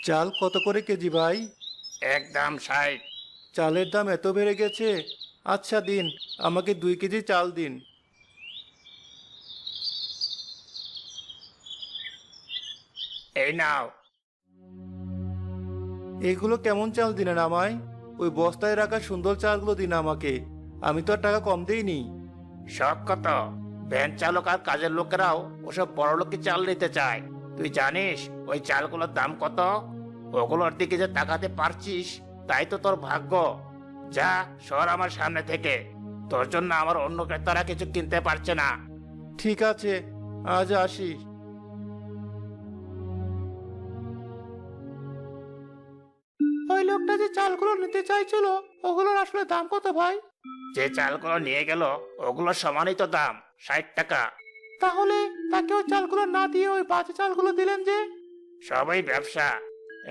চাল কত করে কেজি ভাই? একদম 60। চালের দাম এত বেড়ে গেছে। আচ্ছা দিন, আমাকে 2 কেজি চাল দিন। এই নাও। এগুলো কেমন চাল দিলেন আমায়? ওই বস্তায় রাখা সুন্দর চালগুলো দিন আমাকে। আমি তো আর টাকা কম দেইনি। সব কত? ভ্যান চালক আর কাজের লোকেরাও ওসব বড়লোকি চাল নিতে চায়। তুই জানিস ওই চালগুলোর দাম কত? ওগুলোর দিকে যে তাকাতে পারছিস, তাই তো তোর ভাগ্য। যা, সর আমার সামনে থেকে। তোর জন্য আমার অন্য ক্রেতারা কিছু কিনতে পারছে না। ঠিক আছে, আজ আসি। ওই লোকটা যে চালগুলো নিতে চাইছিল, ওগুলোর আসলে দাম কত ভাই? যে চালগুলো নিয়ে গেল, ওগুলোর সমানই তো দাম, 60 টাকা। তাহলে তাকে ওই চালগুলো না দিয়ে ওই বাজে চালগুলো দিলেন যে? সবই ব্যবসা।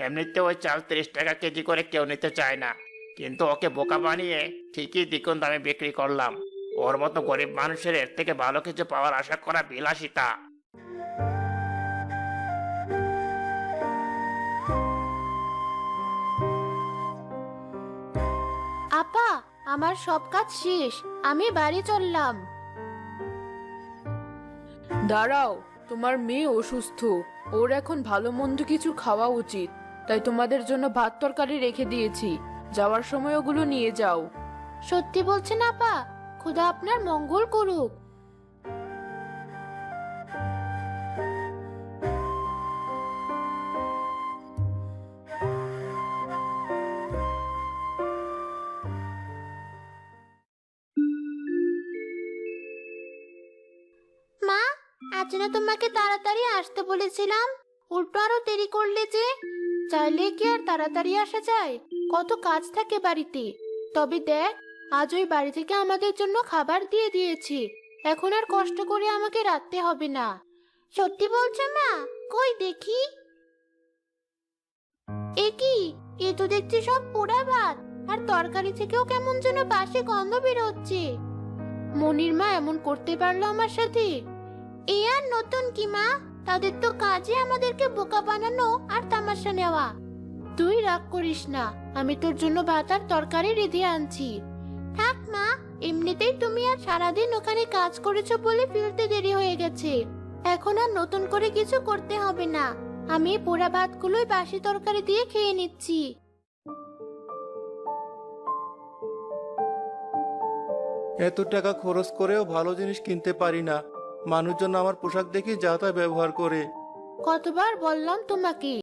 এমনিতে ওই চাল 30 টাকা কেজি করে কেউ নিতে চায় না, কিন্তু ওকে বোকা বানিয়ে ঠিকই দ্বিগুণ দামে বিক্রি করলাম। ওর মতো গরিব মানুষের এর থেকে ভালো কিছু পাওয়ার আশা করা বিলাসিতা। আপা, আমার সব কাজ শেষ, আমি বাড়ি চললাম। দাঁড়াও, তোমার মেয়ে অসুস্থ। ওর এখন ভালো মন্দ কিছু খাওয়া উচিত। তাই তোমাদের জন্য ভাত তরকারি রেখে দিয়েছি। যাওয়ার সময় ওগুলো নিয়ে যাও। সত্যি বলছেন আপা? খোদা আপনার মঙ্গল করুক। মা, আজ না তোমাকে তাড়াতাড়ি আসতে বলেছিলাম, উল্টো আরো দেরি করলে যে। চাইলে কি আর তাড়াতাড়ি আসা যায়? কত কাজ থাকে বাড়িতে। তবে দেখ, আজ ওই বাড়ি থেকে আমাদের জন্য খাবার দিয়ে দিয়েছি। এখন আর কষ্ট করে আমাকে রাখতে হবে না। সত্যি বলছো মা? কই দেখি। এ কি? এ তো দেখছি সব পোড়া ভাত, আর তরকারি থেকেও কেমন যেন বাসি গন্ধ বেরোচ্ছে। মনির মা এমন করতে পারলো আমার সাথে? এ আর নতুন কি মা? তাদের তো কাজে আমাদেরকে বোকা বানানো আর তামাশা নেওয়া। তুই রাগ করিস না, আমি তোর জন্য ভাত আর তরকারি রেঁধে আনছি। থাক মা, এমনিতেই তুমি আর সারাদিন ওখানে কাজ করেছো বলে ফিরতে দেরি হয়ে গেছে। এখন আর নতুন করে কিছু করতে হবে না। আমি এই পোড়া ভাতগুলোই বাসি তরকারি দিয়ে খেয়ে নিচ্ছি। এত টাকা খরচ করেও ভালো জিনিস কিনতে পারি না। মানুষজন আমার পোশাক দেখে যা তা ব্যবহার করে। কতবার বললাম তোমাকে